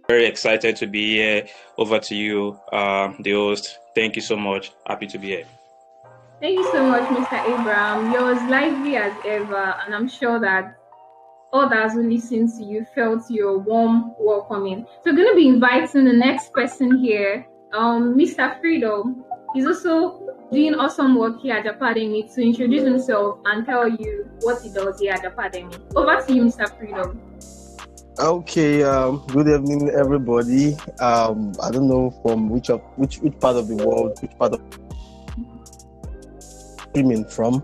Very excited to be here. Over to you, the host. Thank you so much. Happy to be here. Thank you so much, Mr. Abraham. You're as lively as ever, and I'm sure that others who listen to you felt your warm welcoming. So we're going to be inviting the next person here, Mr. Freedom. He's also doing awesome work here at JapaDemy to introduce himself and tell you what he does here at JapaDemy. Over to you, Mr. Freedom. Okay, good evening, everybody. I don't know from which part of the world, which part of streaming from,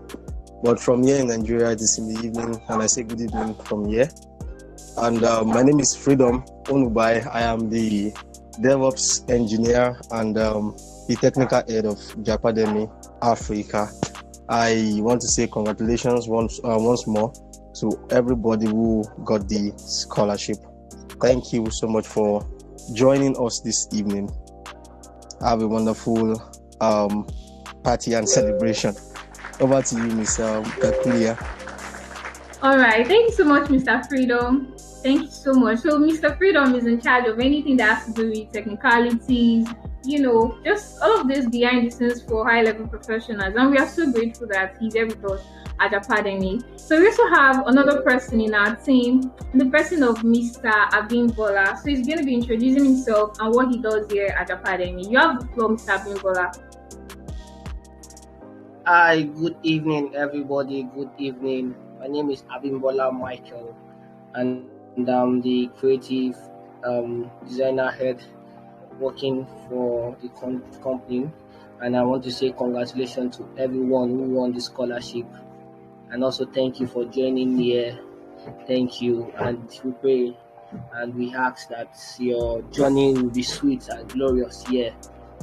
but from here in Nigeria, it is in the evening, and I say good evening from here. And my name is Freedom Onubai. I am the DevOps engineer and the technical head of JapaDemy Africa. I want to say congratulations once more to everybody who got the scholarship. Thank you so much for joining us this evening. Have a wonderful party and celebration. Over to you, Ms. Kakulia. All right. Thank you so much, Mr. Freedom. Thank you so much. So Mr. Freedom is in charge of anything that has to do with technicalities, just all of this behind the scenes for high-level professionals. And we are so grateful that he's here with us at JapaDemy. So we also have another person in our team, the person of Mr. Abimbola. So he's going to be introducing himself and what he does here at JapaDemy. You have the floor, Mr. Abimbola. Hi, good evening, everybody. Good evening. My name is Abimbola Michael, and I'm the creative designer head working for the company. And I want to say congratulations to everyone who won the scholarship. And also thank you for joining here. Thank you. And we pray and we ask that your journey will be sweet and glorious here.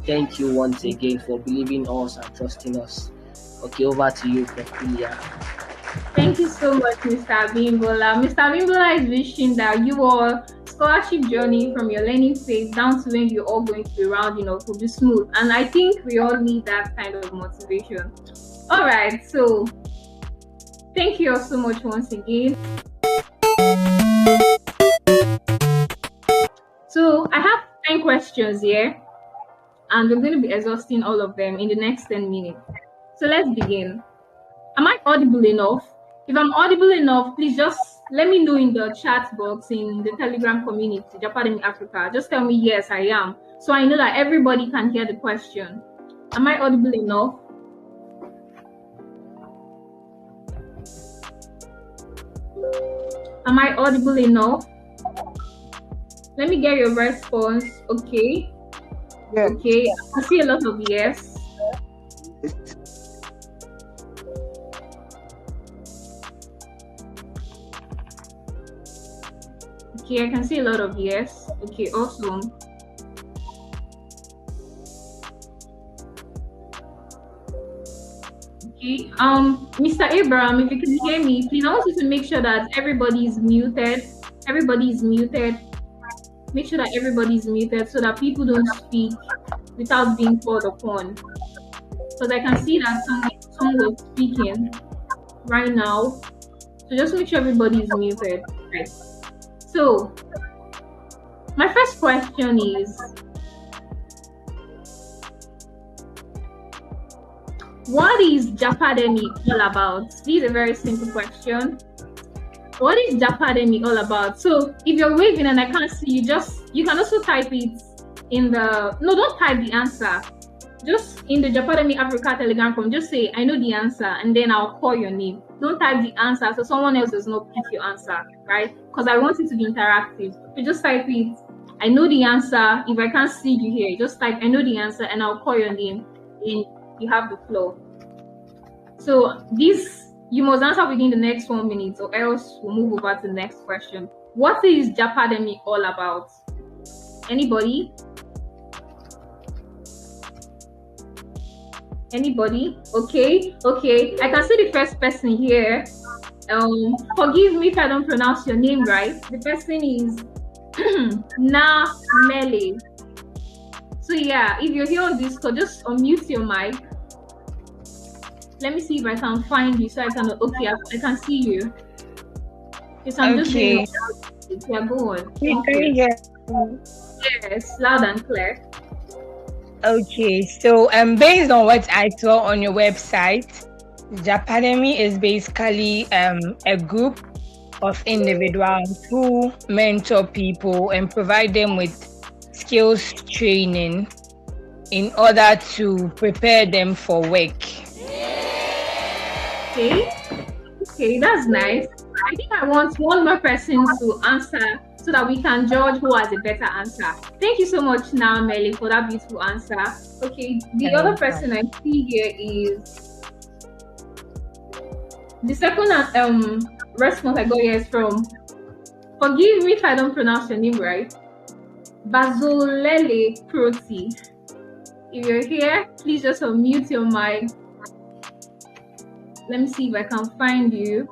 Thank you once again for believing us and trusting us. Okay, over to you, Kakulia. Thank you so much, Mr. Abimbola. Mr. Abimbola is wishing that your scholarship journey from your learning phase down to when you're all going to be rounding up will be smooth. And I think we all need that kind of motivation. All right, so thank you all so much once again. So I have 10 questions here, and we're going to be exhausting all of them in the next 10 minutes. So let's begin. Am I audible enough? If I'm audible enough, please just let me know in the chat box in the Telegram community, JapaDemy Africa. Just tell me, yes, I am. So I know that everybody can hear the question. Am I audible enough? Am I audible enough? Let me get your response. Okay. Yeah. Okay. I see a lot of yes. Okay, I can see a lot of yes. Okay, awesome. Okay, Mr. Abraham, if you can hear me, please, I want you to make sure that everybody is muted. Everybody is muted. Make sure that everybody is muted so that people don't speak without being called upon. Because I can see that someone was speaking right now. So just make sure everybody is muted. Right. So, my first question is, what is JapaDemy all about? This is a very simple question. What is JapaDemy all about? So, if you're waving and I can't see you, you can also type it in the, no, don't type the answer. Just in the JapaDemy Africa Telegram from, just say, I know the answer, and then I'll call your name. Don't type the answer so someone else does not pick your answer, right? Because I want it to be interactive. You just type it, I know the answer. If I can't see you here, just type, I know the answer, and I'll call your name, and you have the floor. So this, you must answer within the next 1 minute, or else we'll move over to the next question. What is JapaDemy all about? Anybody? Anybody? Okay. I can see the first person here. Forgive me if I don't pronounce your name right. The person is Na Mele. So yeah, if you're here on Discord, just unmute your mic. Let me see if I can find you so I can. Okay, I can see you. Yes, I'm just saying. Yeah, go on. Okay. Yes, loud and clear. Okay, so based on what I saw on your website, JapaDemy is basically a group of individuals who mentor people and provide them with skills training in order to prepare them for work. Okay, that's nice. I think I want one more person to answer so that we can judge who has a better answer. Thank you so much, now, Melly, for that beautiful answer. Okay, the other person I see here is the second response I got here is from, forgive me if I don't pronounce your name right, Bazolele Proti. If you're here, please just unmute your mic. Let me see if I can find you.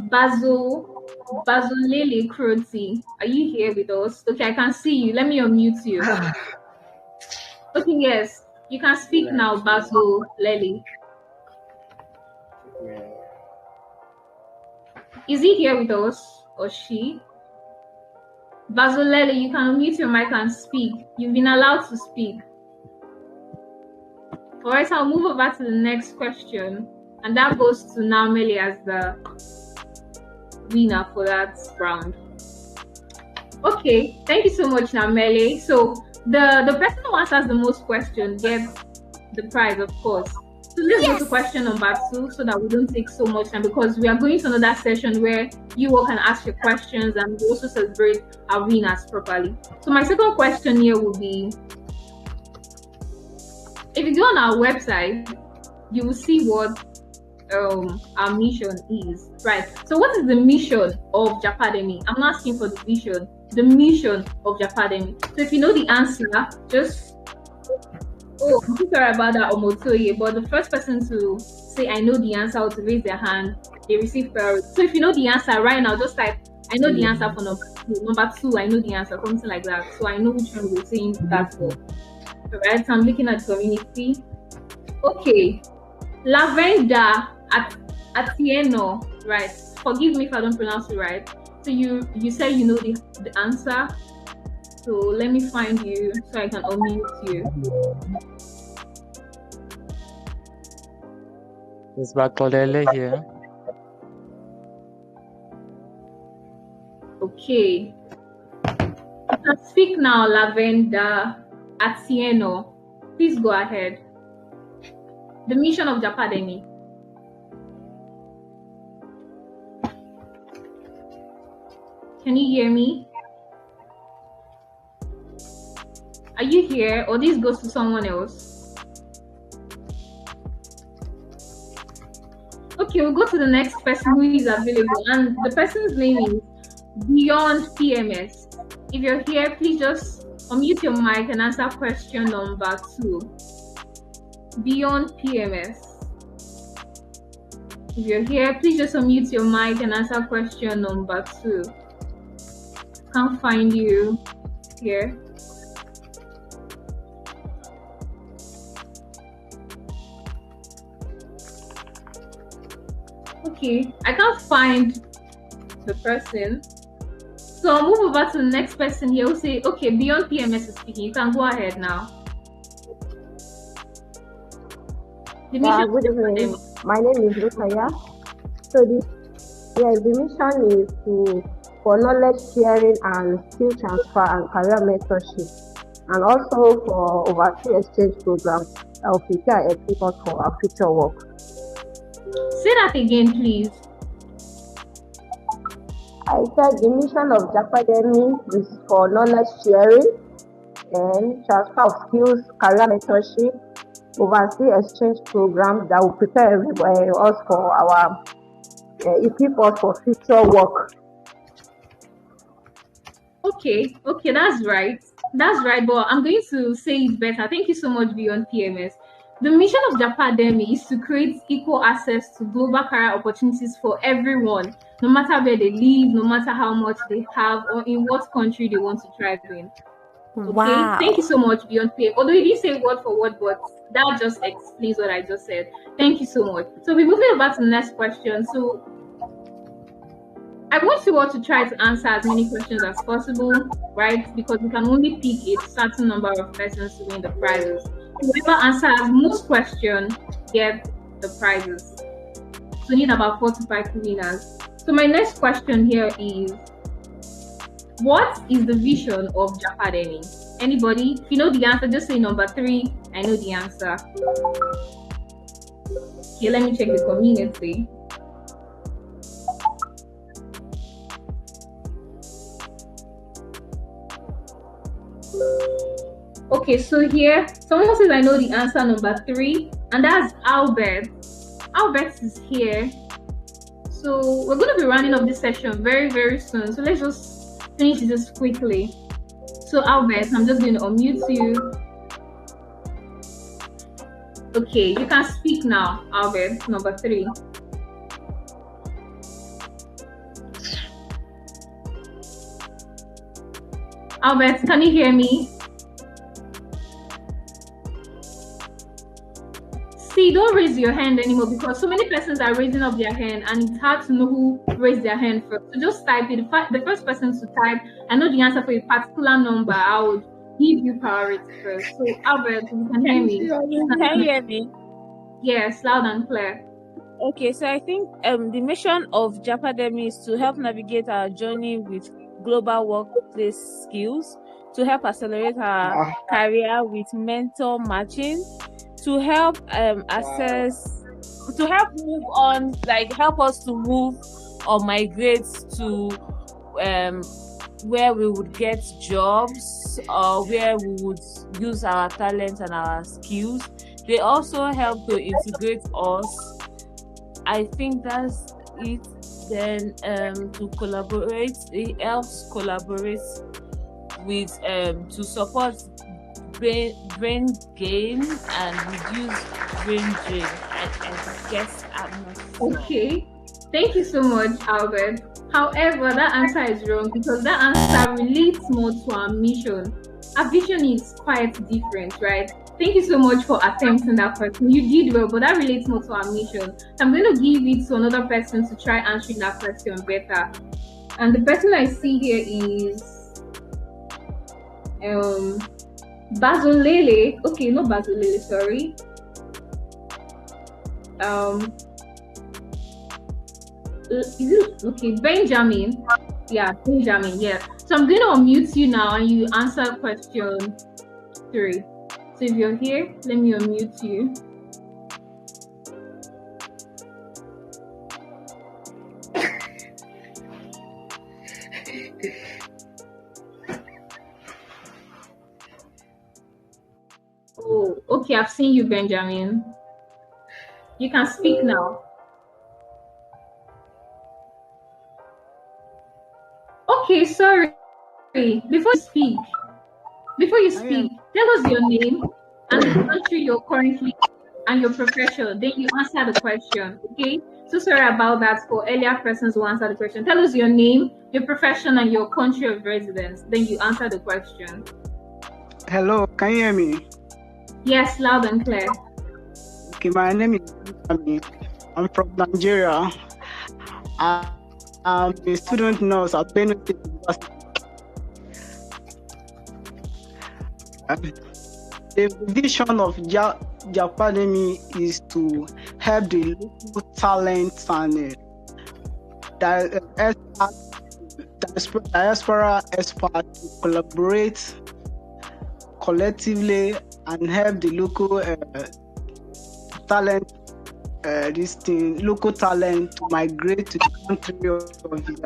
Bazolele Proti. Are you here with us? Okay, I can see you. Let me unmute you. Okay, yes. You can speak now, Bazolele. Is he here with us or she? Bazolele, you can unmute your mic and speak. You've been allowed to speak. All right, so I'll move over to the next question, and that goes to Naomele as the winner for that round. Okay, thank you so much, Naomele. So the person who answers the most questions gets the prize, of course. So let's go to question number 2 so that we don't take so much time, because we are going to another session where you all can ask your questions and we also celebrate our winners properly. So my second question here will be, if you go on our website, you will see what our mission is, right? So what is the mission of JapaDemy? I'm not asking for the vision, the mission of JapaDemy. So if you know the answer, just I'm so sorry about that, Omotoye, but the first person to say I know the answer or to raise their hand, they receive priority. So if you know the answer right now, just type I know the answer for number 2, I know the answer, something like that. So I know which one we're saying that for. Alright, so I'm looking at community. Okay. Lavenda Atieno, right? Forgive me if I don't pronounce it right. So you say you know the answer. So let me find you so I can unmute you. It's Bakolele here. Okay. You can speak now, Lavenda Atieno. Please go ahead. The mission of JapaDemy. Can you hear me? Are you here, or this goes to someone else? Okay, we'll go to the next person who is available, and the person's name is Beyond PMS. If you're here, please just unmute your mic and answer question number 2. Beyond PMS. If you're here, please just unmute your mic and answer question number 2. Can't find you here. Okay, I can't find the person. So I'll move over to the next person here who say, okay, Beyond PMS is speaking. You can go ahead now. Good evening. My name is Rukaya. So the mission is for knowledge sharing and skill transfer and career mentorship, and also for overseas exchange programs that will prepare and equip us for our future work. Say that again, please. I said the mission of JapaDemy is for knowledge sharing and transfer of skills, career mentorship, overseas exchange programs that will prepare us for our equip us for future work. Okay, that's right. That's right, but I'm going to say it better. Thank you so much, Beyond PMS. The mission of JapaDemy is to create equal access to global career opportunities for everyone, no matter where they live, no matter how much they have, or in what country they want to thrive in. Okay, wow. Thank you so much, Beyond PMS. Although you didn't say word for word, but that just explains what I just said. Thank you so much. So we're moving over to the next question. So I want you all to try to answer as many questions as possible, right? Because we can only pick a certain number of persons to win the prizes. Whoever answers most questions gets the prizes. So we need about 4 to 5 winners. So my next question here is, what is the vision of JapaDemy? Anybody? If you know the answer, just say number 3. I know the answer. Okay, let me check the community. Okay, so here, someone says I know the answer, number 3, and that's Albert. Albert is here. So we're going to be running up this session very, very soon. So let's just finish this quickly. So Albert, I'm just going to unmute you. Okay, you can speak now, Albert, number 3. Albert, can you hear me? See, don't raise your hand anymore because so many persons are raising up their hand and it's hard to know who raised their hand first. So just type it. The first person to type, I know the answer for a particular number, I would give you priority first. So Albert, you can hear me. Can you hear me? Yes, loud and clear. Okay, so I think the mission of JapaDemy is to help navigate our journey with global workplace skills, to help accelerate our career with mentor matching, to help to help move on, like help us to move or migrate to where we would get jobs or where we would use our talents and our skills. They also help to integrate us. I think that's it. Then to collaborate, it helps collaborate with to support brain gain and reduce brain drain. I guess I'm not sure. Okay, thank you so much, Albert. However, that answer is wrong because that answer relates more to our mission. Our vision is quite different, right? Thank you so much for attempting that question. You did well, but that relates more to our mission. So I'm going to give it to another person to try answering that question better. And the person I see here is Bazolele. Okay, not Bazolele, sorry. Is it okay? Benjamin. Yeah, Benjamin, yeah. So I'm going to unmute you now and you answer question 3. So if you're here, let me unmute you. Oh, okay, I've seen you, Benjamin. You can speak now. Okay, sorry. Before you speak, tell us your name and the country you're currently and your profession. Then you answer the question. Okay? So sorry about that for earlier persons who answer the question. Tell us your name, your profession, and your country of residence. Then you answer the question. Hello, can you hear me? Yes, loud and clear. Okay, my name is Benjamin. I'm from Nigeria. I'm a student nurse at Benue State University. The vision of JapaDemy is to help the local talents and diaspora experts to collaborate collectively and help the local talent, local talent to migrate to the country of something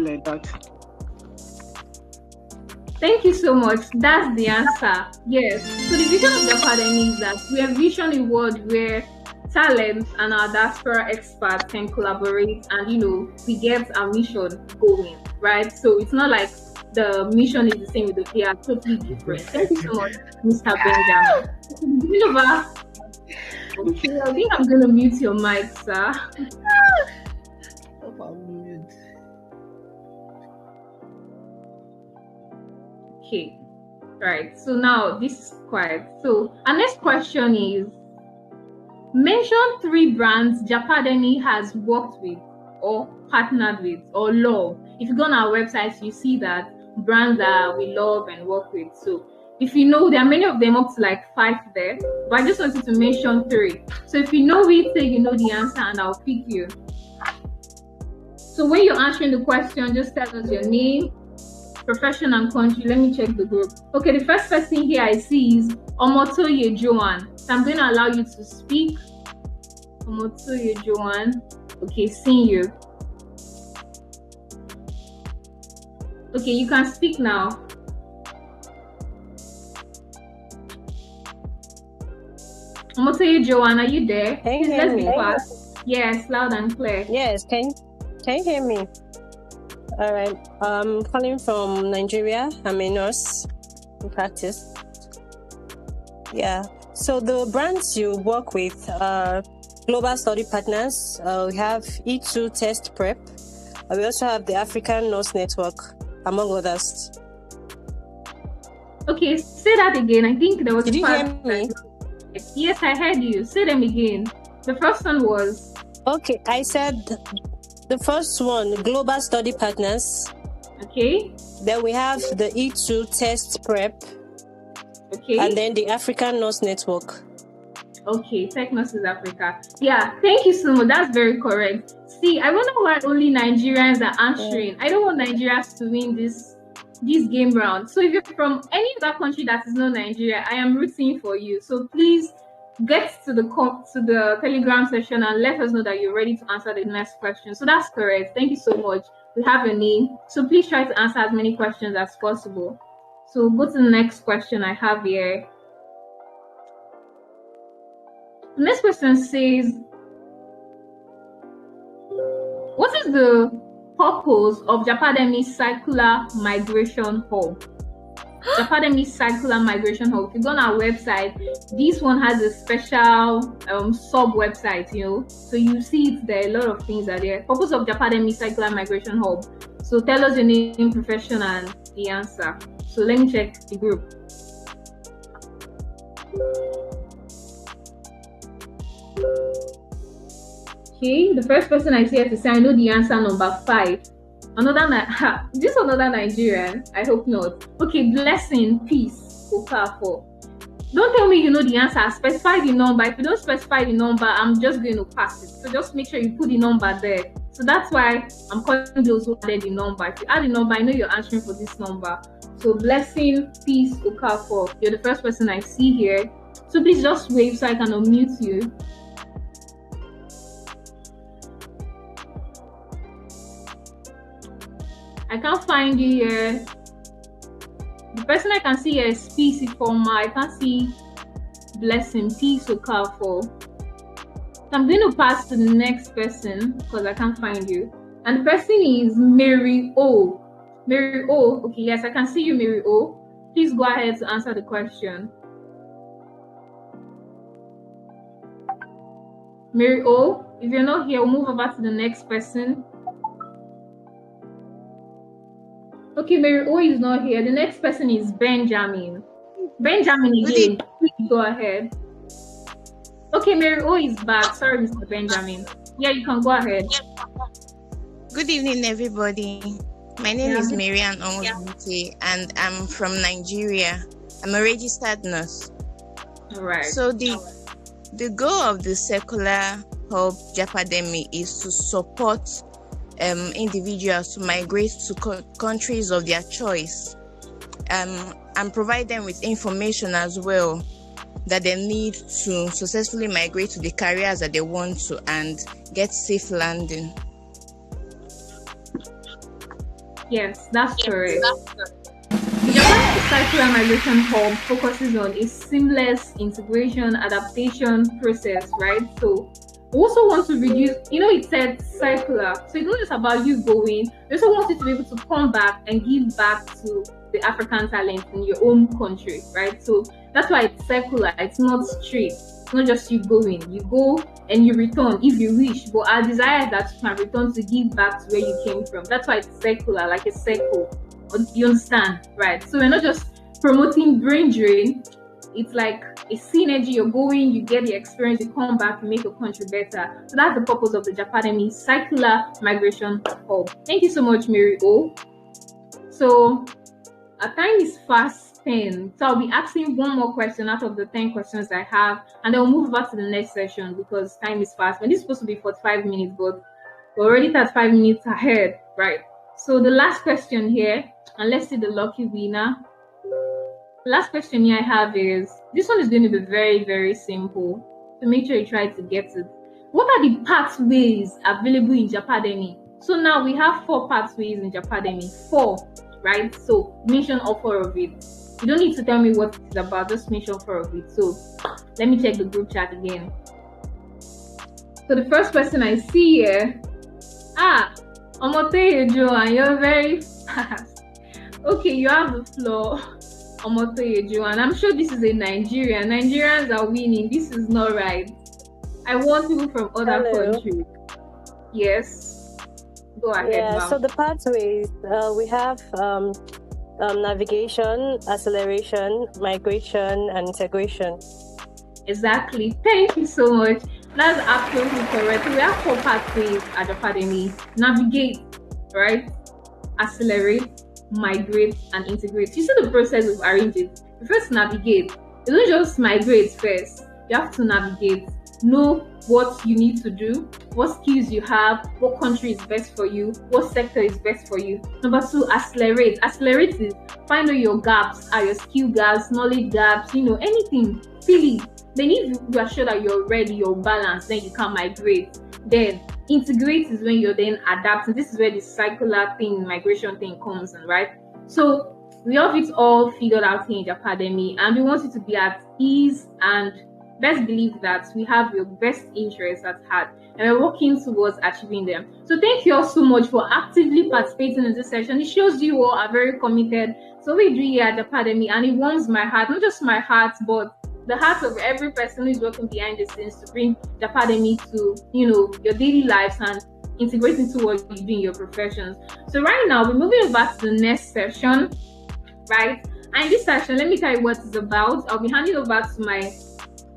like that. Thank you so much. That's the answer. Yes. So the vision of JapaDemy is that we envision a world where talent and our diaspora experts can collaborate and, we get our mission going, right? So it's not like the mission is the same, they are totally different. Thank you so much, Mr. Benjamin. Okay, I think I'm going to mute your mic, sir. Okay, right. So now this is quiet. So our next question is, mention 3 brands JapaDemy has worked with or partnered with or love. If you go on our website, you see that brands that we love and work with. So if you know, there are many of them, up to like 5 there, but I just wanted to mention 3. So if you know it, say you know the answer and I'll pick you. So when you're answering the question, just tell us your name, profession and country. Let me check the group. Okay, the first person here I see is Omotoye Joanne. So I'm going to allow you to speak. Omotoye Joanne. Okay, seeing you. Okay, you can speak now. Omotoye Joanne, are you there? Can you Please, hear let's me? be fast. Yes, loud and clear. Yes, can you hear me? All right. I'm calling from Nigeria. I'm a nurse in practice. Yeah. So the brands you work with are global study partners. We have E.t.c Test Prep. We also have the African Nurse Network, among others. Okay, say that again. I think there was Did a you part hear me? Yes, I heard you. Say them again. The first one was... Okay, I said the first one, global study partners. Okay. Then we have the E.t.c Test Prep. Okay. And then the African Nurse Network. Okay, Tech Nurses Africa. Yeah, thank you so much. That's very correct. See, I wonder why only Nigerians are answering. I don't want Nigerians to win this game round. So if you're from any other country that is not Nigeria, I am rooting for you. So please get to the Telegram session and let us know that you're ready to answer the next question. So that's correct. Thank you so much. We have your name. So please try to answer as many questions as possible. So go to the next question I have here. The next question says, what is the purpose of JapaDemy Circular Migration Hub? JapaDemy Circular Migration Hub. If you go on our website, this one has a special sub website, so you see it there. A lot of things are there. Purpose of JapaDemy Circular Migration Hub. So tell us your name, profession, and the answer. So let me check the group. Okay, the first person I see here to say I know the answer, number 5. This another Nigerian? I hope not. Okay, blessing, peace, Okafor. Don't tell me you know the answer. Specify the number. If you don't specify the number, I'm just going to pass it. So just make sure you put the number there. So that's why I'm calling those who added the number. If you add the number, I know you're answering for this number. So blessing, peace, Okafor. You're the first person I see here. So please just wave so I can unmute you. I can't find you here. The person I can see here is Peace Ifoma. I can't see Blessing, Peace Okafor. So I'm going to pass to the next person because I can't find you. And the person is Mary O. Mary O. Okay, yes, I can see you, Mary O. Please go ahead to answer the question. Mary O, if you're not here, we'll move over to the next person. Okay, Mary O is not here. The next person is Benjamin. Benjamin again. Please go ahead. Okay, Mary O is back. Sorry, Mr. Benjamin. Yeah, you can go ahead. Good evening, everybody. My name is Marian Onwubuti, and I'm from Nigeria. I'm a registered nurse. All right. So the goal of the Circular Hub JapaDemy is to support individuals to migrate to countries of their choice, and provide them with information as well that they need to successfully migrate to the careers that they want to and get safe landing. Yes, that's correct. The Japan Circular Migration Hub focuses on a seamless integration adaptation process, right? So we also want to reduce, it said circular. So it's not just about you going, we also want you to be able to come back and give back to the African talent in your own country, right? So that's why it's circular, it's not straight. It's not just you going. You go and you return if you wish, but our desire is that you can return to give back to where you came from. That's why it's circular, like a circle. You understand, right? So we're not just promoting brain drain. It's like a synergy. You're going, you get the experience, you come back, you make your country better. So that's the purpose of the JapaDemy Circular Migration Hub. Thank you so much, Mary O. So our time is fast spent. So I'll be asking one more question out of the 10 questions I have, and then we'll move back to the next session because time is fast. And this is supposed to be 45 minutes, but we're already 35 minutes ahead, right? So the last question here, and let's see the lucky winner. The last question here I have is, this one is going to be very, very simple. So make sure you try to get it. What are the pathways available in JapaDemy? So now we have 4 pathways in JapaDemy. 4, right? So mention all 4 of it. You don't need to tell me what it's about, just mention 4 of it. So let me check the group chat again. So the first person I see here, Omotoye Joan, you're very fast. Okay, you have the floor, Omotoye Joan. I'm sure this is a Nigerian. Nigerians are winning. This is not right. I want people from other countries. Yes. Go ahead, ma'am. So the pathways, we have navigation, acceleration, migration, and integration. Exactly. Thank you so much. That's absolutely correct. We have 4 pathways at JapaDemy. Navigate, right? Accelerate, migrate, and integrate. You see the process we've arranged it. You first navigate. You don't just migrate first. You have to navigate. Know what you need to do, what skills you have, what country is best for you, what sector is best for you. Number 2, accelerate. Accelerate is find out your gaps, your skill gaps, knowledge gaps, anything. Fill it. Then if you are sure that you're ready, you're balanced, then you can migrate. Then integrate is when you're then adapting. This is where the circular thing, migration thing comes in, right? So we have it all figured out here in JapaDemy, and we want you to be at ease, and best believe that we have your best interests at heart, and we're working towards achieving them. So thank you all so much for actively participating in this session. It shows you all are very committed. So we do here at JapaDemy, and it warms my heart, not just my heart, but the heart of every person who is working behind the scenes to bring JapaDemy to, your daily lives and integrate into what you do in your professions. So right now, we're moving back to the next session, right? And in this session, let me tell you what it's about. I'll be handing over to my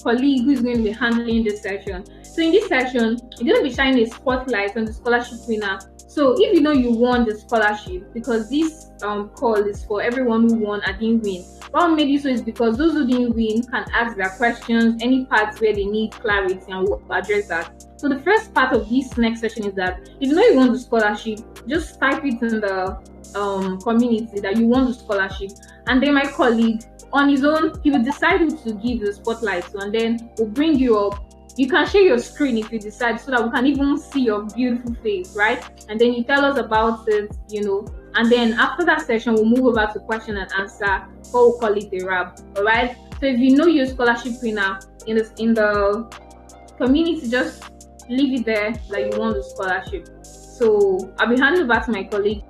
colleague who is going to be handling this session. So in this session, you're going to be shining a spotlight on the scholarship winner. So if you won the scholarship, because this call is for everyone who won and didn't win. What made it so is because those who didn't win can ask their questions, any parts where they need clarity, and we'll address that. So the first part of this next session is that if you won the scholarship, just type it in the community that you won the scholarship, and then my colleague on his own, he will decide who to give the spotlight to, and then we'll bring you up. You can share your screen if you decide, so that we can even see your beautiful face, right? And then you tell us about it, and then after that session, we'll move over to question and answer, or we'll call it a wrap, all right? So if you know your scholarship winner in the community, just leave it there like you won the scholarship. So I'll be handing over to my colleague.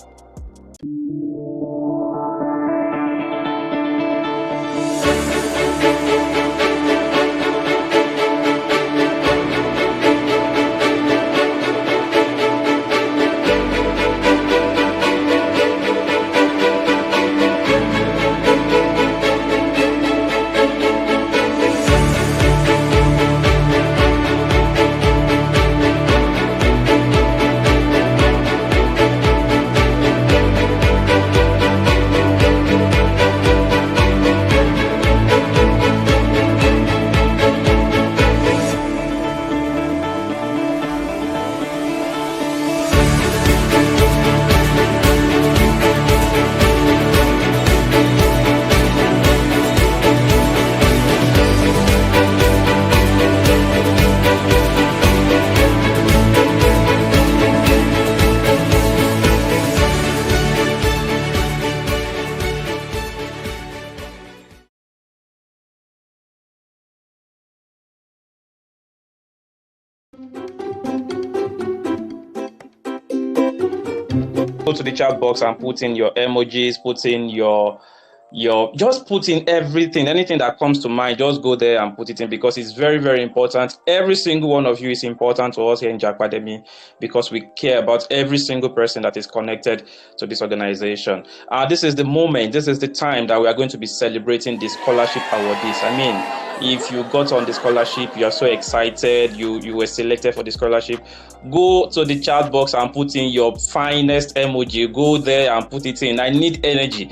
Go to the chat box and put in your emojis, put in your just put in everything, anything that comes to mind, just go there and put it in, because it's very, very important. Every single one of you is important to us here in JapaDemy, because we care about every single person that is connected to this organization. This is the moment, this is the time that we are going to be celebrating the scholarship awardees. I mean, if you got on the scholarship, you are so excited, you were selected for the scholarship, go to the chat box and put in your finest emoji. Go there and put it in. I need energy.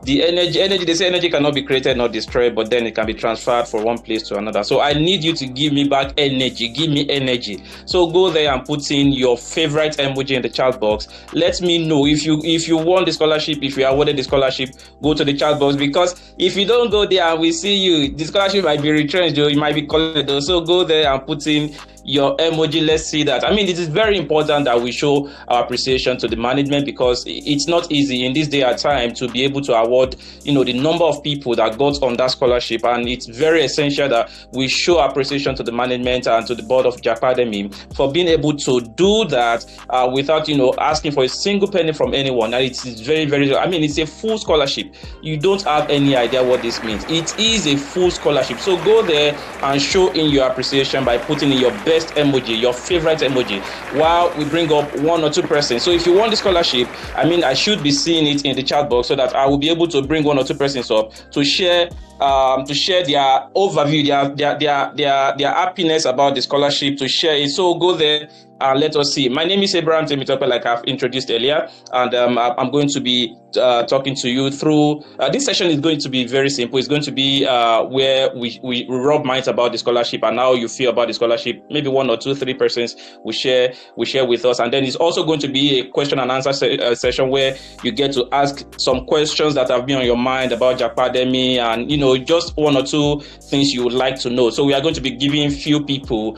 The energy, they say energy cannot be created nor destroyed, but then it can be transferred from one place to another. So I need you to give me back energy. Give me energy. So go there and put in your favorite emoji in the chat box. Let me know if you won the scholarship, if you are awarded the scholarship. Go to the chat box, because if you don't go there and we see you, the scholarship might be retrenched, though, it might be called though. So go there and put in your emoji. Let's see that. I mean, it is very important that we show our appreciation to the management, because it's not easy in this day and time to be able to award, the number of people that got on that scholarship, and it's very essential that we show appreciation to the management and to the board of JapaDemy for being able to do that without, asking for a single penny from anyone. And it's very, very, I mean, it's a full scholarship. You don't have any idea what this means. It is a full scholarship. So go there and show in your appreciation by putting in your best emoji, your favorite emoji, while we bring up one or two persons. So if you want the scholarship, I mean, I should be seeing it in the chat box so that I will be able to bring one or two persons up to share their overview, their happiness about the scholarship, to share it. So go there and let us see. My name is Abraham Temitope, like I've introduced earlier, and I'm going to be talking to you through this session. Is going to be very simple. It's going to be where we rub minds about the scholarship and how you feel about the scholarship. Maybe one or two, three persons we share with us, and then it's also going to be a question and answer session where you get to ask some questions that have been on your mind about JapaDemy, and just one or two things you would like to know. So we are going to be giving few people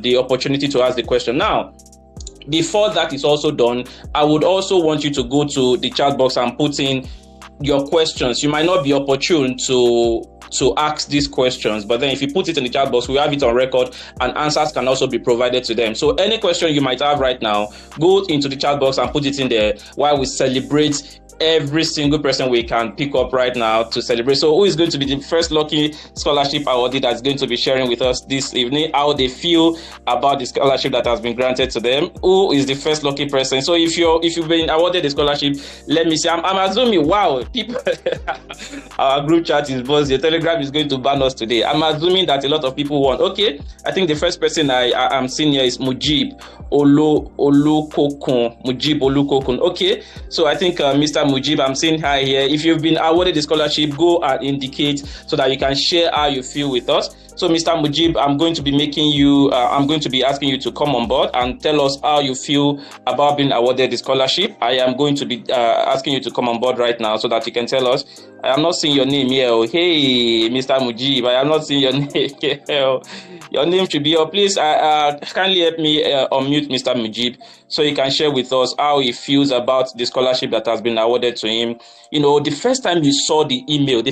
the opportunity to ask the question. Now, before that is also done, I would also want you to go to the chat box and put in your questions. You might not be opportune to ask these questions, but then if you put it in the chat box, we have it on record, and answers can also be provided to them. So any question you might have right now, go into the chat box and put it in there while we celebrate every single person we can pick up right now to celebrate. So who is going to be the first lucky scholarship awardee that's going to be sharing with us this evening, how they feel about the scholarship that has been granted to them? Who is the first lucky person? So if you've been awarded the scholarship, let me see. I'm assuming, wow, people our group chat is buzzing. The Telegram is going to ban us today. I'm assuming that a lot of people won. Okay, I think the first person I'm seeing here is Mujib Olukokun. Mujib Olukokun. Okay, so I think Mr. Mujib, I'm saying hi here. If you've been awarded the scholarship, go and indicate so that you can share how you feel with us. So, Mr. Mujib, I'm going to be asking you to come on board and tell us how you feel about being awarded the scholarship. I am going to be asking you to come on board right now so that you can tell us. I am not seeing your name here. Oh, hey, Mr. Mujib, I am not seeing your name here. Your name should be here. Please, kindly help me unmute Mr. Mujib so he can share with us how he feels about the scholarship that has been awarded to him. The first time you saw the email,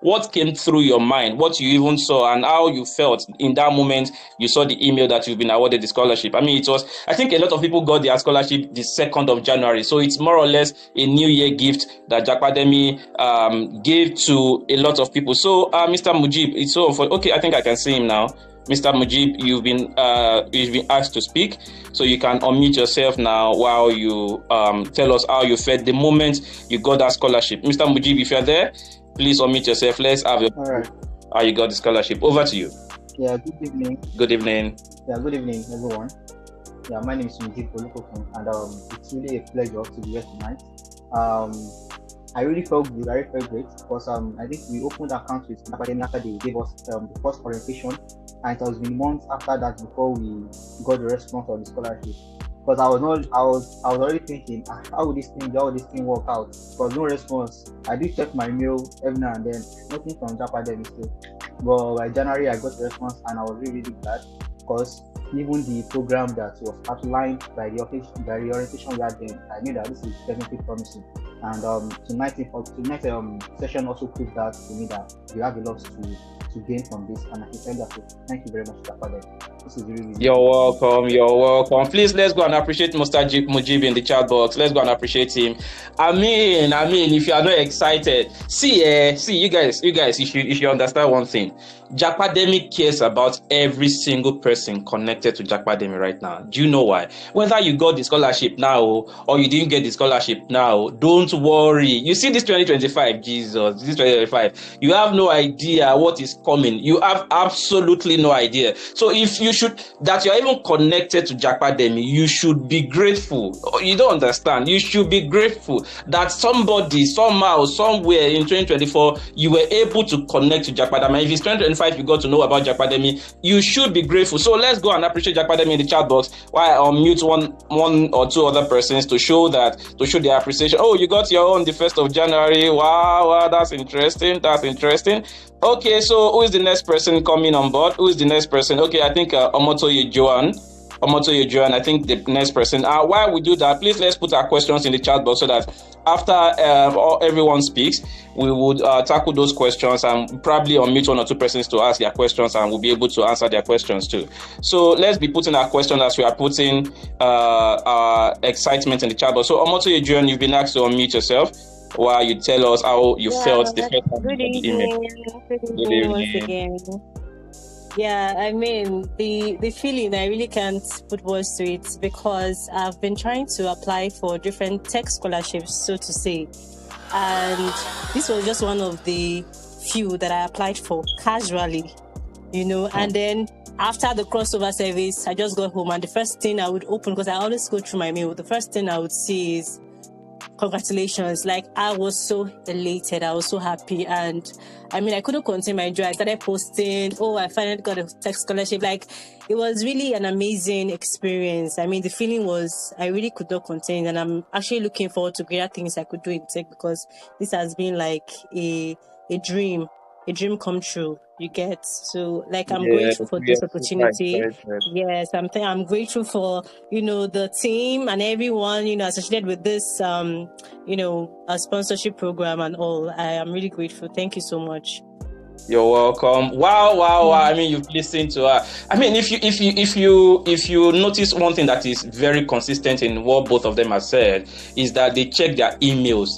what came through your mind, what you even saw, and how you felt in that moment you saw the email that you've been awarded the scholarship. I mean, I think a lot of people got their scholarship the 2nd of January. So it's more or less a New Year gift that JapaDemy gave to a lot of people. So, Mr. Mujib, it's so okay. I think I can see him now. Mr. Mujib, you've been asked to speak, so you can unmute yourself now while you tell us how you felt the moment you got that scholarship. Mr. Mujib, if you're there, please unmute yourself. Let's have your how you got the scholarship. Over to you. Yeah, good evening. Good evening. Yeah, good evening, everyone. Yeah, my name is Mujib Olukokun, and it's really a pleasure to be here tonight. I really felt good. I really felt great because I think we opened accounts with JapaDemy after they gave us the first orientation, and it has been months after that before we got the response of the scholarship. Because I was already thinking, how would this thing work out? Because no response. I did check my mail every now and then, nothing from JapaDemy still. But by January I got the response, and I was really, really glad because even the program that was outlined by the orientation we had then, I knew that this is definitely promising. And tonight's session also proved that to me that we have a lot to gain from this, and I can tell you that. Thank you very much, JapaDemy. This is really. You're welcome. You're welcome. Please, let's go and appreciate Mr. Mujib in the chat box. Let's go and appreciate him. I mean, if you are not excited, see, you guys, you should understand one thing. JapaDemy cares about every single person connected to JapaDemy right now. Do you know why? Whether you got the scholarship now or you didn't get the scholarship now, don't worry. You see this 2025, Jesus, this 2025, you have no idea what is coming. You have absolutely no idea. So if you that you're even connected to JapaDemy, you should be grateful. You don't understand. You should be grateful that somebody, somehow, somewhere in 2024, you were able to connect to JapaDemy. If it's 2025, you got to know about JapaDemy, you should be grateful. So let's go and appreciate JapaDemy in the chat box while I unmute one or two other persons to show their appreciation. Oh, you got your own the 1st of January. Wow, that's interesting. Okay, so who is the next person coming on board? Who is the next person? Okay, I think Omotoye Joan, I think the next person. While we do that, please let's put our questions in the chat box so that after everyone speaks, we would tackle those questions and probably unmute one or two persons to ask their questions, and we'll be able to answer their questions too. So let's be putting our questions as we are putting our excitement in the chat box. So Omotoye Joan, you've been asked to unmute yourself while you tell us how you felt the first time. Good evening. Good evening once again. Yeah, I mean, the feeling, I really can't put words to it because I've been trying to apply for different tech scholarships, so to say. And this was just one of the few that I applied for casually, and then after the crossover service, I just got home and the first thing I would open, because I always go through my mail, the first thing I would see is congratulations. Like, I was so elated, I was so happy, and I mean, I couldn't contain my joy. I started posting, I finally got a tech scholarship. Like, it was really an amazing experience. I mean, the feeling was, I really could not contain, and I'm actually looking forward to greater things I could do in tech, because this has been like a dream come true. You get, so like, I'm grateful for this opportunity. Yes, I'm grateful for the team and everyone associated with this a sponsorship program and all. I am really grateful. Thank you so much. You're welcome. Wow. I mean, you've listened to her. I mean, if you notice one thing that is very consistent in what both of them have said is that they check their emails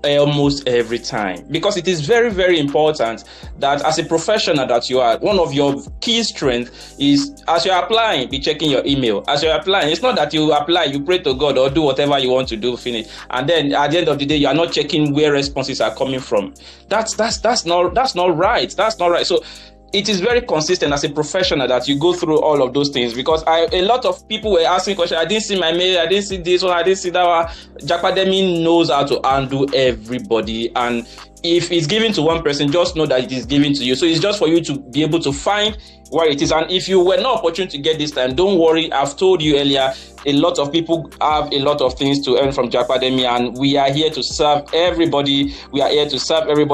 almost every time, because it is very, very important that as a professional that you are, one of your key strengths is, as you're applying, be checking your email. As you're applying, it's not that you apply, you pray to God or do whatever you want to do, finish, and then at the end of the day you are not checking where responses are coming from. That's not right. So it is very consistent as a professional that you go through all of those things, because a lot of people were asking questions. I didn't see my mail, I didn't see this one, I didn't see that one. JapaDemy knows how to undo everybody, and if it's given to one person, just know that it is given to you. So it's just for you to be able to find where it is. And if you were not opportune to get this time, don't worry. I've told you earlier, a lot of people have a lot of things to earn from JapaDemy, and we are here to serve everybody.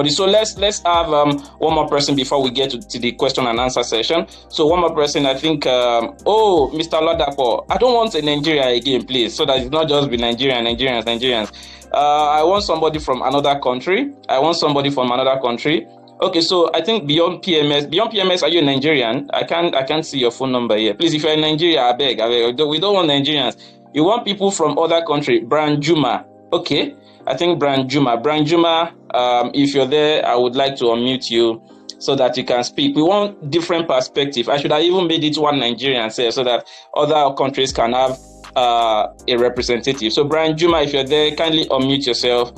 So let's have one more person before we get to the question and answer session. So one more person, I think. Mr. Ladapo, I don't want a Nigeria again, please, so that it's not just be Nigerians. I want somebody from another country. Okay, so I think beyond PMS, are you a Nigerian? I can't see your phone number here. Please, if you're in Nigeria, I beg. We don't want Nigerians. You want people from other country. Branjuma. Okay, I think Branjuma. If you're there, I would like to unmute you so that you can speak. We want different perspective. I should have even made it one Nigerian say, so that other countries can have a representative. So Brian Juma, if you're there, kindly unmute yourself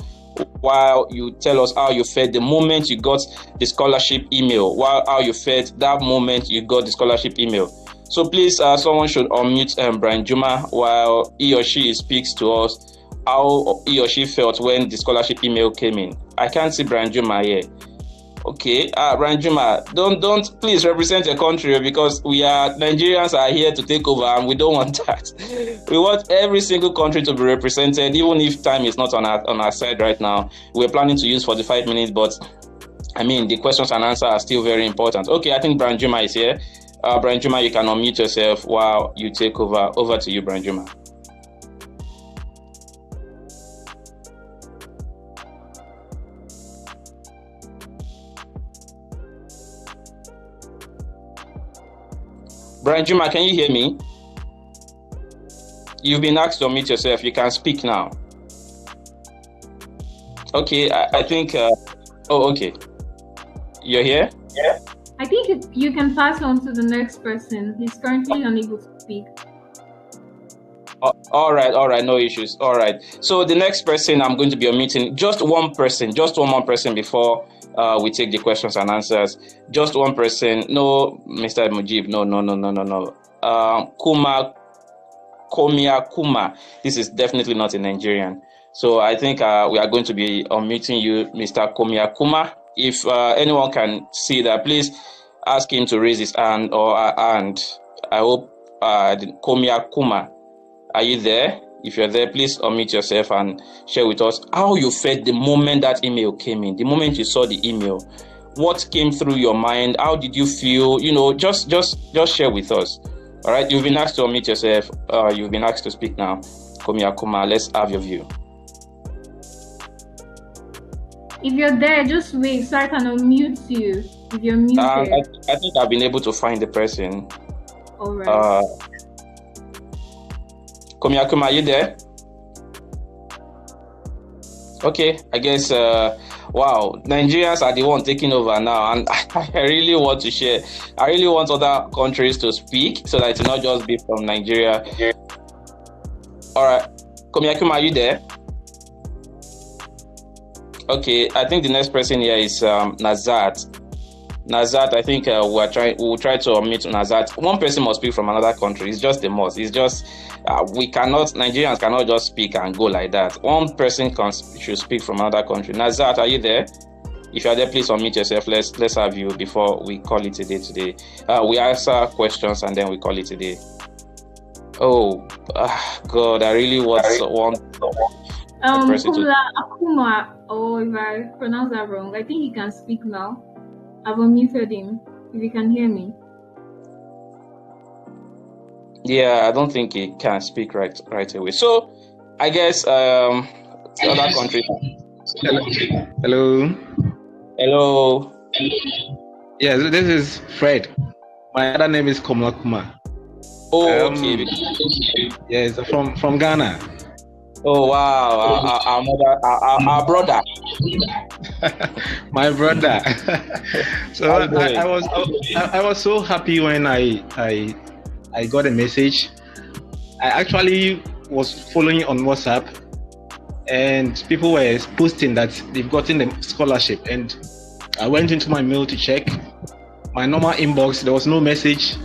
while you tell us how you felt the moment you got the scholarship email. So please, someone should unmute Brian Juma while he or she speaks to us how he or she felt when the scholarship email came in. I can't see Brian Juma here. Okay, Ranjuma, don't please represent your country, because Nigerians are here to take over, and we don't want that. We want every single country to be represented, even if time is not on our side right now. We're planning to use 45 minutes, but I mean, the questions and answers are still very important. Okay, I think Branjuma is here. Branjuma, you can unmute yourself while you take over. Over to you, Branjuma. Brian Juma, can you hear me? You've been asked to unmute yourself. You can speak now. Okay, I think. Okay. You're here? Yeah. I think you can pass on to the next person. He's currently unable to speak. All right, no issues. All right. So the next person I'm going to be unmuting, just one more person before we take the questions and answers. Just one person. No, Mr. Mujib. No. Komia Kuma. This is definitely not a Nigerian. So I think we are going to be unmuting you, Mr. Komia Kuma. If anyone can see that, please ask him to raise his hand and I hope Komia Kuma, are you there? If you're there, please unmute yourself and share with us how you felt the moment that email came in, the moment you saw the email. What came through your mind? How did you feel? Just share with us. All right, you've been asked to unmute yourself. You've been asked to speak now. Komia Kuma, let's have your view. If you're there, just wait so I can unmute you. If you're muted. I think I've been able to find the person. All right. Komia Kuma, are you there? Okay, I guess, wow, Nigerians are the one taking over now, and I really want to share. I really want other countries to speak so that it will not just be from Nigeria. All right, Komia Kuma, are you there? Okay, I think the next person here is Nazat. Nazat, I think we'll try to unmute Nazat. One person must speak from another country. It's just the most. It's just Nigerians cannot just speak and go like that. One person should speak from another country. Nazat, are you there? If you are there, please unmute yourself. Let's have you before we call it a day today. We answer questions and then we call it a day. Oh, God, I really want Akuma, if I pronounce that wrong, I think he can speak now. I've unmuted him. If you can hear me. Yeah, I don't think he can speak right away. So, I guess the other country. Hello. Yes, this is Fred. My other name is Komla. Oh, okay. Yes, from Ghana. Oh wow, our brother. My brother. So I was so happy when I got a message. I actually was following on WhatsApp, and people were posting that they've gotten the scholarship, and I went into my mail to check my normal inbox. There was no message.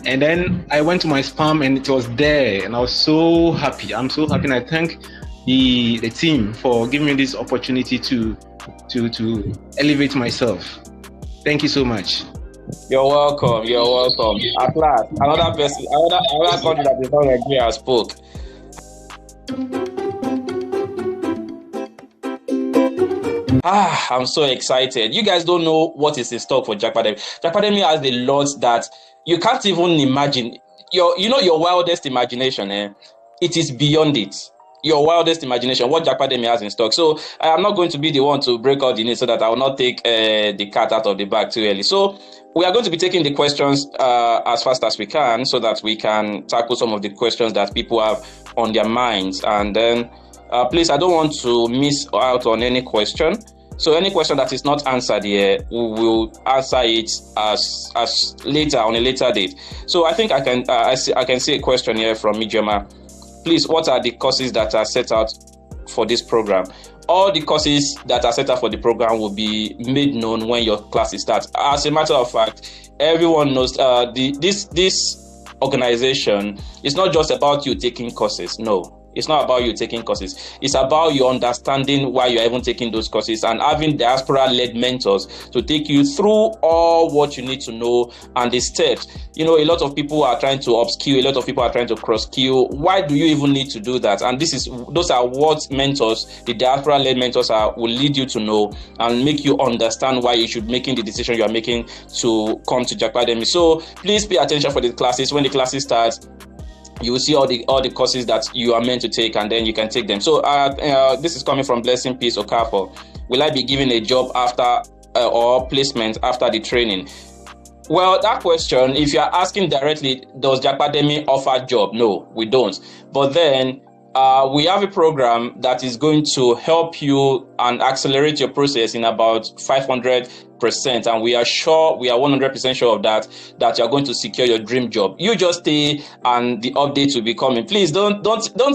And then I went to my spam and it was there, and I was so happy. I'm so happy, and I thank the team for giving me this opportunity to elevate myself. Thank you so much. You're welcome. At last, another person, another country that is not Nigeria spoke. I'm so excited. You guys don't know what is in stock for JapaDemy. JapaDemy has a lot that you can't even imagine. Your wildest imagination, it is beyond it. Your wildest imagination, what JapaDemy has in stock. So I am not going to be the one to break out the news so that I will not take the cat out of the bag too early. So we are going to be taking the questions as fast as we can so that we can tackle some of the questions that people have on their minds. And then please, I don't want to miss out on any question. So any question that is not answered here, we will answer it as later, on a later date. So I think I can see a question here from Mijoma. Please, what are the courses that are set out for this program? All the courses that are set out for the program will be made known when your classes start. As a matter of fact, everyone knows this organization is not just about you taking courses. No. It's not about you taking courses. It's about you understanding why you're even taking those courses and having diaspora-led mentors to take you through all what you need to know and the steps. A lot of people are trying to upskill, a lot of people are trying to cross-skill. Why do you even need to do that? And those are what mentors, the diaspora-led mentors will lead you to know and make you understand why you should making the decision you are making to come to JapaDemy. So please pay attention for the classes. When the classes start, you will see all the courses that you are meant to take, and then you can take them. So this is coming from Blessing Peace Okafor. Will I be given a job after or placement after the training? Well, that question, if you are asking directly, does JapaDemy offer job? No, we don't. But then we have a program that is going to help you and accelerate your process in about 500%, and we are 100% sure of that you're going to secure your dream job. You just stay and the update will be coming. Please don't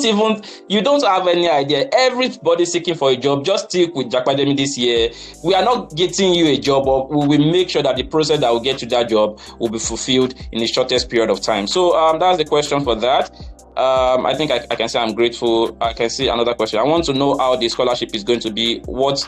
even, you don't have any idea. Everybody seeking for a job, just stick with JapaDemy this year. We are not getting you a job, but we will make sure that the process that will get you that job will be fulfilled in the shortest period of time. So that's the question for that. I think I can say I'm grateful. I can see another question. I want to know how the scholarship is going to be. What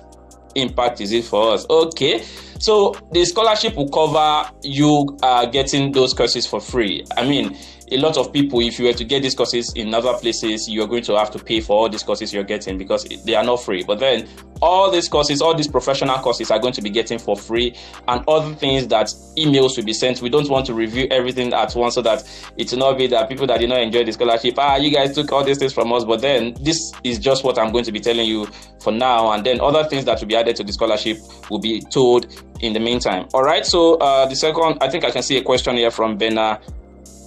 impact is it for us? Okay, so the scholarship will cover you getting those courses for free. I mean, a lot of people, if you were to get these courses in other places, you're going to have to pay for all these courses you're getting because they are not free. But then all these courses, all these professional courses are going to be getting for free, and other things that emails will be sent. We don't want to review everything at once so that it will not be that people that did not enjoy the scholarship, you guys took all these things from us. But then this is just what I'm going to be telling you for now, and then other things that will be added to the scholarship will be told in the meantime. All right, so the second, I think I can see a question here from Bena.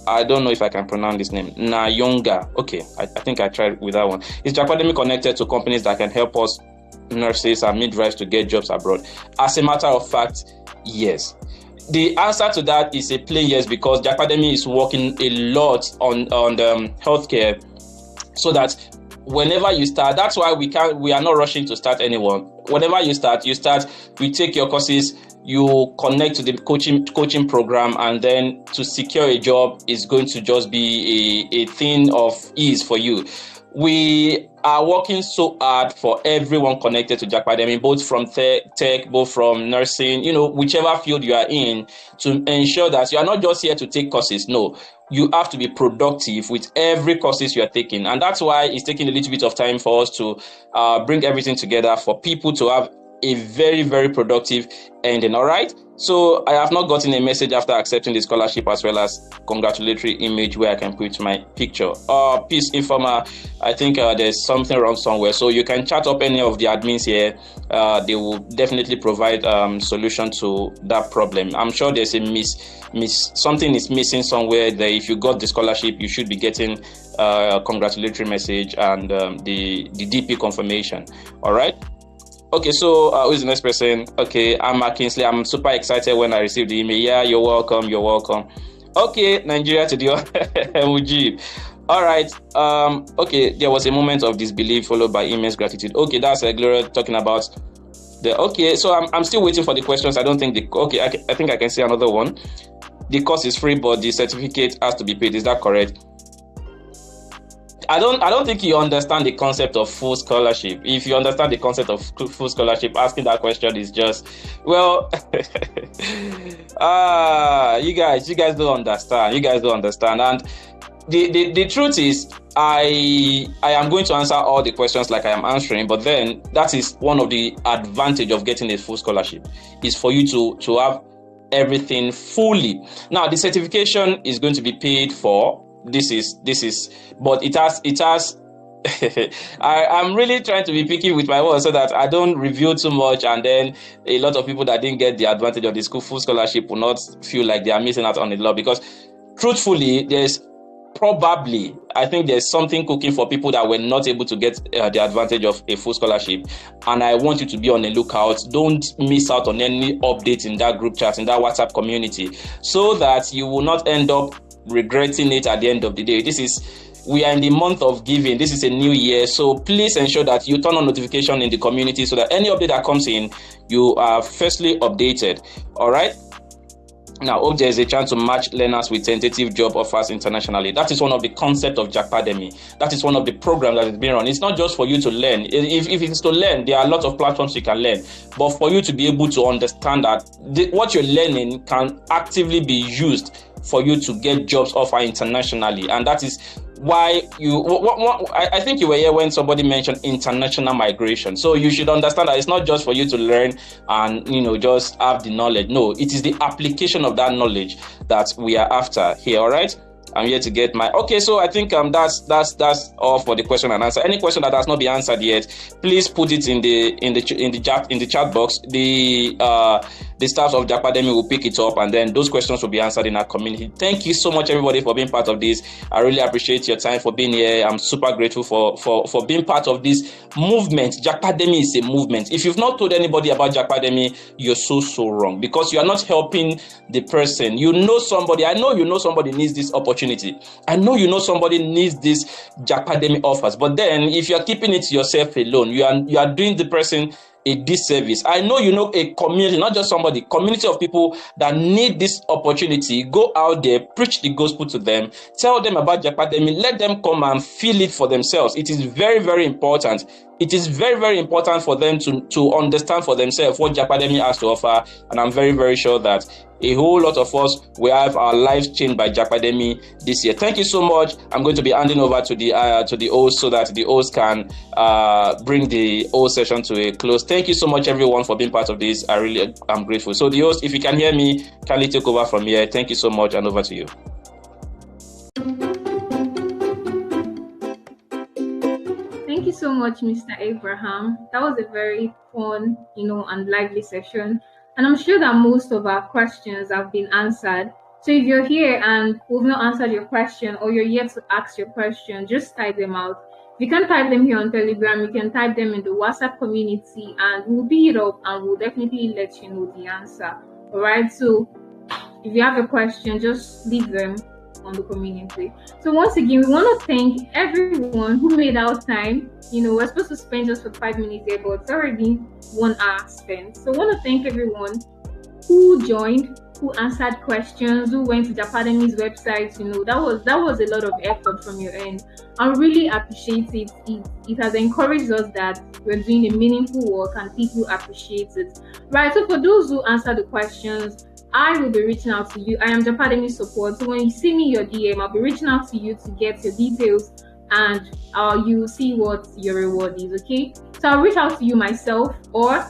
I don't know if I can pronounce this name. Nayonga. Okay, I think I tried with that one. Is JapaDemy connected to companies that can help us nurses and midwives to get jobs abroad? As a matter of fact, yes. The answer to that is a plain yes, because JapaDemy is working a lot on healthcare, so that whenever you start, that's why we are not rushing to start anyone. Whenever you start, we take your courses, you connect to the coaching program, and then to secure a job is going to just be a thing of ease for you. We are working so hard for everyone connected to JapaDemy, both from tech, both from nursing, whichever field you are in, to ensure that you are not just here to take courses. No, you have to be productive with every courses you are taking. And that's why it's taking a little bit of time for us to bring everything together for people to have a very, very productive ending. All right. So I have not gotten a message after accepting the scholarship, as well as congratulatory image where I can put my picture. Peace Informer, I think there's something wrong somewhere. So you can chat up any of the admins here. They will definitely provide solution to that problem. I'm sure there's a something is missing somewhere there. If you got the scholarship, you should be getting a congratulatory message and the DP confirmation. All right. Okay, so who's the next person? Okay, I'm Kingsley. I'm super excited when I received the email. Yeah, you're welcome. You're welcome. Okay, Nigeria to the Mujib. All right. Okay, there was a moment of disbelief followed by immense gratitude. Okay, that's Gloria talking about the. Okay, so I'm still waiting for the questions. I don't think the. Okay, I think I can see another one. The course is free, but the certificate has to be paid. Is that correct? I don't think you understand the concept of full scholarship. If you understand the concept of full scholarship, asking that question is just, well, you guys don't understand. You guys don't understand. And the truth is, I am going to answer all the questions like I am answering, but then that is one of the advantage of getting a full scholarship, is for you to have everything fully. Now, the certification is going to be paid for. This is, but it has. I'm really trying to be picky with my words so that I don't reveal too much, and then a lot of people that didn't get the advantage of the full scholarship will not feel like they are missing out on the law. Because truthfully, I think there's something cooking for people that were not able to get the advantage of a full scholarship, and I want you to be on the lookout. Don't miss out on any updates in that group chat, in that WhatsApp community, so that you will not end up regretting it at the end of the day. We are in the month of giving. This is a new year, so please ensure that you turn on notification in the community so that any update that comes in, you are firstly updated. All right. Now, hope there is a chance to match learners with tentative job offers internationally. That is one of the concepts of JapaDemy. That is one of the programs that is being run. It's not just for you to learn. If it's to learn, there are a lot of platforms you can learn. But for you to be able to understand that what you're learning can actively be used for you to get jobs offered internationally. And that is why I think you were here when somebody mentioned international migration. So you should understand that it's not just for you to learn and just have the knowledge. No, it is the application of that knowledge that we are after here. All right. I'm here to get my. Okay, so I think that's all for the question and answer. Any question that has not been answered yet, please put it in the chat box. The staff of JapaDemy will pick it up, and then those questions will be answered in our community. Thank you so much, everybody, for being part of this. I really appreciate your time for being here. I'm super grateful for being part of this movement. JapaDemy is a movement. If you've not told anybody about JapaDemy, you're so wrong, because you are not helping the person. You know somebody. I know you know somebody needs this opportunity. I know you know somebody needs this JapaDemy offers. But then, if you are keeping it to yourself alone, you are doing the person a disservice. I know you know a community, not just somebody, community of people that need this opportunity. Go out there, preach the gospel to them, tell them about JapaDemy, let them come and feel it for themselves. It is very, very important. It is very, very important for them to understand for themselves what JapaDemy has to offer. And I'm very, very sure that a whole lot of us will have our lives changed by JapaDemy this year. Thank you so much. I'm going to be handing over to the host so that the host can bring the whole session to a close. Thank you so much, everyone, for being part of this. I'm grateful. So the host, if you can hear me, kindly take over from here. Thank you so much, and over to you. Thank you so much, Mr. Abraham. That was a very fun, and lively session. And I'm sure that most of our questions have been answered. So if you're here and we've not answered your question, or you're yet to ask your question, just type them out. If you can't type them here on Telegram, you can type them in the WhatsApp community, and we'll pick it up and we'll definitely let you know the answer. All right. So if you have a question, just leave them on the community. So once again, we want to thank everyone who made out time. We're supposed to spend just for 5 minutes here, but it's already 1 hour spent. So I want to thank everyone who joined, who answered questions, who went to JapaDemy's website. That was a lot of effort from your end. I really appreciate it. It has encouraged us that we're doing a meaningful work and people appreciate it. Right. So for those who answered the questions, I will be reaching out to you. I am JapaDemy support. So when you see me your DM, I'll be reaching out to you to get your details, and you will see what your reward is. Okay. So I'll reach out to you myself, I'll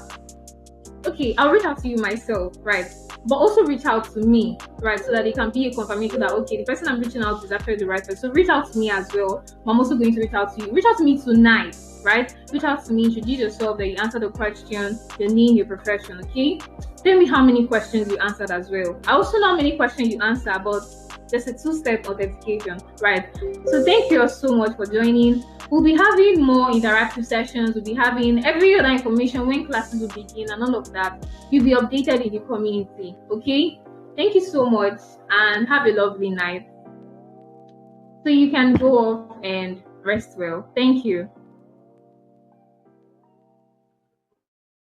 reach out to you myself, right? But also reach out to me, right? So that it can be a confirmation that, okay, the person I'm reaching out to is actually the right person. So reach out to me as well. I'm also going to reach out to you. Reach out to me tonight, right? Reach out to me, introduce yourself, that you answer the question, your name, your profession, okay? Tell me how many questions you answered as well. I also know how many questions you answer, but there's a 2-step authentication, right? So thank you all so much for joining. We'll be having more interactive sessions. We'll be having every other information when classes will begin and all of that. You'll be updated in the community, okay? Thank you so much and have a lovely night. So you can go off and rest well. Thank you.